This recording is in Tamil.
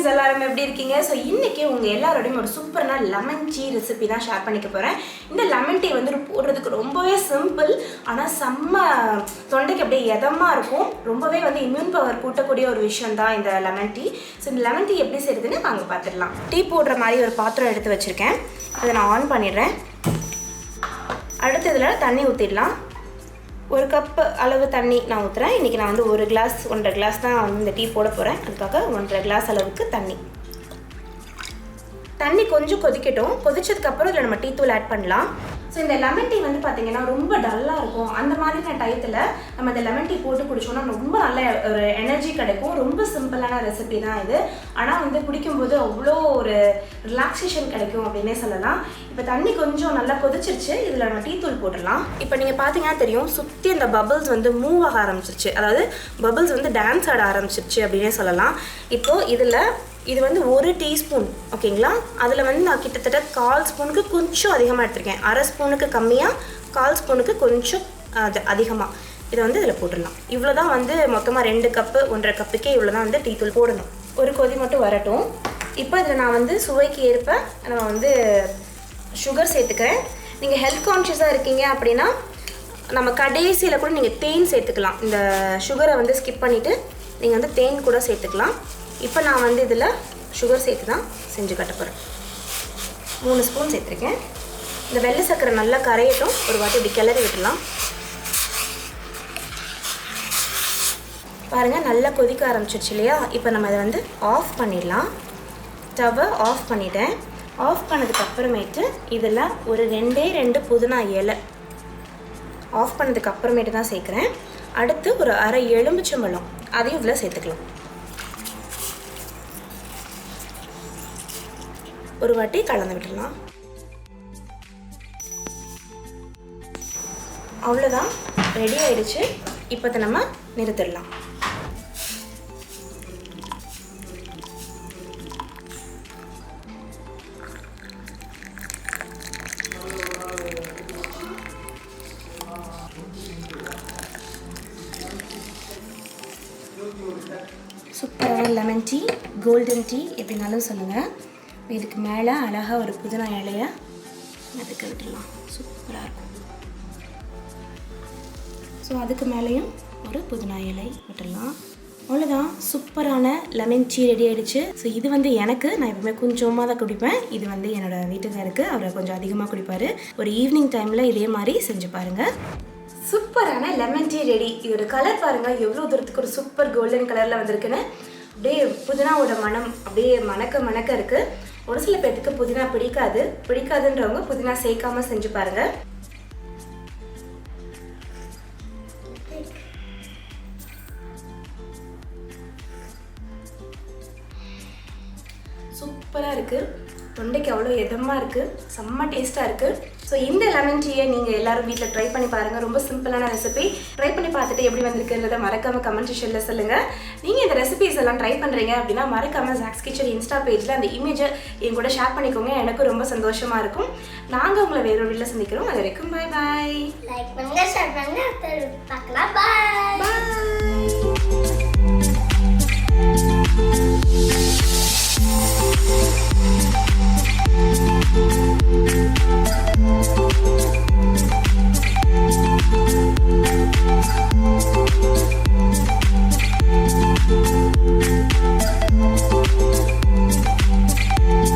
ஃப்ரெண்ட்ஸ் எல்லாரும் எப்படி இருக்கீங்க? ஸோ இன்றைக்கி உங்கள் எல்லாரோடையும் ஒரு சூப்பரான லெமன் டீ ரெசிபி தான் ஷேர் பண்ணிக்க போகிறேன். இந்த லெமன் டீ வந்து போடுறதுக்கு ரொம்பவே சிம்பிள், ஆனால் செம்ம தொண்டைக்கு அப்படியே எதமாக இருக்கும். ரொம்பவே வந்து இம்யூன் பவர் கூட்டக்கூடிய ஒரு விஷயம் தான் இந்த லெமன் டீ. ஸோ இந்த லெமன் டீ எப்படி செய்யுதுன்னு வாங்க பார்த்துடலாம். டீ போடுற மாதிரி ஒரு பாத்திரம் எடுத்து வச்சுருக்கேன். அதை நான் ஆன் பண்ணிடுறேன். அடுத்து இதில் தண்ணி ஊற்றிடலாம். ஒரு கப்பு அளவு தண்ணி நான் ஊற்றுறேன். இன்றைக்கி நான் வந்து 1.5 கிளாஸ் தான் வந்து இந்த டீ போட போகிறேன். அதுக்காக 1.5 கிளாஸ் அளவுக்கு தண்ணி கொஞ்சம் கொதிக்கட்டும். கொதிச்சதுக்கப்புறம் இதில் நம்ம டீ தூள் ஆட் பண்ணலாம். ஸோ இந்த லெமன் டீ வந்து பார்த்திங்கன்னா ரொம்ப டல்லாக இருக்கும். அந்த மாதிரியான டயத்தில் நம்ம இந்த லெமன் டீ போட்டு குடிச்சோன்னா ரொம்ப நல்ல ஒரு எனர்ஜி கிடைக்கும். ரொம்ப சிம்பிளான ரெசிபி தான் இது. ஆனால் வந்து குடிக்கும்போது அவ்வளோ ஒரு ரிலாக்ஸேஷன் கிடைக்கும் அப்படின்னே சொல்லலாம். இப்போ தண்ணி கொஞ்சம் நல்லா கொதிச்சிருச்சு. இதில் நம்ம டீ தூள் போட்டுடலாம். இப்போ நீங்கள் பார்த்தீங்கன்னா தெரியும், சுற்றி அந்த பபிள்ஸ் வந்து மூவ் ஆக ஆரம்பிச்சிருச்சு. அதாவது பபிள்ஸ் வந்து டான்ஸ் ஆட ஆரம்பிச்சிருச்சு அப்படின்னே சொல்லலாம். இப்போது இது வந்து 1 டீஸ்பூன், ஓகேங்களா? அதில் வந்து நான் கிட்டத்தட்ட 1/4 ஸ்பூனுக்கு கொஞ்சம் அதிகமாக எடுத்திருக்கேன். 1/2 ஸ்பூனுக்கு கம்மியாக, 1/4 ஸ்பூனுக்கு கொஞ்சம் அதிகமாக இதை வந்து இதில் போட்டுடலாம். இவ்வளோ தான் வந்து மொத்தமாக 2 கப்பு 1.5 கப்புக்கே இவ்வளோ தான் வந்து டீ தூள் போடணும். ஒரு கொதி மட்டும் வரட்டும். இப்போ இதில் நான் வந்து சுவைக்கு ஏற்ப நம்ம வந்து சுகர் சேர்த்துக்கிறேன். நீங்கள் ஹெல்த் கான்ஷியஸாக இருக்கீங்க அப்படின்னா நம்ம கடைசியில் கூட நீங்கள் தேன் சேர்த்துக்கலாம். இந்த சுகரை வந்து ஸ்கிப் பண்ணிவிட்டு நீங்கள் வந்து தேன் கூட சேர்த்துக்கலாம். இப்போ நான் வந்து இதில் சுகர் சேர்த்து தான் செஞ்சு கட்ட போகிறேன். 3 ஸ்பூன் சேர்த்துருக்கேன். இந்த வெள்ளை சர்க்கரை நல்லா கரையட்டும். ஒரு வாட்டி இப்படி கிளறி விட்டுடலாம். பாருங்கள், நல்லா கொதிக்க ஆரம்பிச்சிருச்சு இல்லையா? இப்போ நம்ம அதை வந்து ஆஃப் பண்ணிடலாம். ஸ்டவ்வை ஆஃப் பண்ணிட்டேன். ஆஃப் பண்ணதுக்கப்புறமேட்டு இதில் ஒரு 2 புதினா இலை ஆஃப் பண்ணதுக்கப்புறமேட்டு தான் சேர்க்குறேன். அடுத்து ஒரு 1/2 எலுமிச்சம்பழம் அதையும் இதில் சேர்த்துக்கலாம். ஒரு வாட்டி கலந்து விட்டுடலாம். அவ்வளோதான், ரெடி ஆயிடுச்சு. இப்போ அதை நம்ம நிறுத்திடலாம். சூப்பரான லெமன் டீ, கோல்டன் டீ எப்படினாலும் சொல்லுங்கள். இதுக்கு மேலே அழகாக ஒரு புதினா இலையை நட்டுக்க விட்டுடலாம். சூப்பராக இருக்கும். ஸோ அதுக்கு மேலேயும் ஒரு புதினா இலை விட்டுடலாம். அவ்வளோதான், சூப்பரான லெமன் டீ ரெடி ஆகிடுச்சு. ஸோ இது வந்து எனக்கு, நான் எப்பவுமே கொஞ்சமாக தான் குடிப்பேன். இது வந்து என்னோடய வீட்டுக்காருக்கு, அவர் கொஞ்சம் அதிகமாக குடிப்பார். ஒரு ஈவினிங் டைமில் இதே மாதிரி செஞ்சு பாருங்கள். சூப்பரான லெமன் டீ ரெடி. இதோட கலர் பாருங்கள், எவ்வளோ தூரத்துக்கு ஒரு சூப்பர் கோல்டன் கலரில் வந்திருக்குன்னு. அப்படியே புதினாவோட மனம் அப்படியே மணக்க இருக்குது. ஒரு சில பேர்த்துக்கு புதினா பிடிக்காதுன்றவங்க புதினா சேர்க்காம செஞ்சு பாருங்கள். சூப்பராக இருக்குது. தொண்டைக்கு அவ்வளோ இதமாக இருக்குது. செம்ம டேஸ்ட்டாக இருக்குது. ஸோ இந்த லெமன் டீயை நீங்கள் எல்லோரும் வீட்டில் ட்ரை பண்ணி பாருங்கள். ரொம்ப சிம்பிளான ரெசிபி. ட்ரை பண்ணி பார்த்துட்டு எப்படி வந்திருக்குன்றதை மறக்காமல் கமெண்ட் செக்ஷனில் சொல்லுங்கள். நீங்கள் இந்த ரெசிபிஸ் எல்லாம் ட்ரை பண்ணுறீங்க அப்படின்னா மறக்காமல் ஜாக்ஸ் கிச்சன் இன்ஸ்டா பேஜில் அந்த இமேஜை என் கூட ஷேர் பண்ணிக்கோங்க. எனக்கும் ரொம்ப சந்தோஷமாக இருக்கும். நாங்கள் உங்களை வேறொரு வீட்டில் சந்திக்கிறோம். அது வரைக்கும் பாய் பாய். லைக் பண்ணுங்கள், ஷேர் பண்ணுங்கள், பார்க்கலாம். பாய்.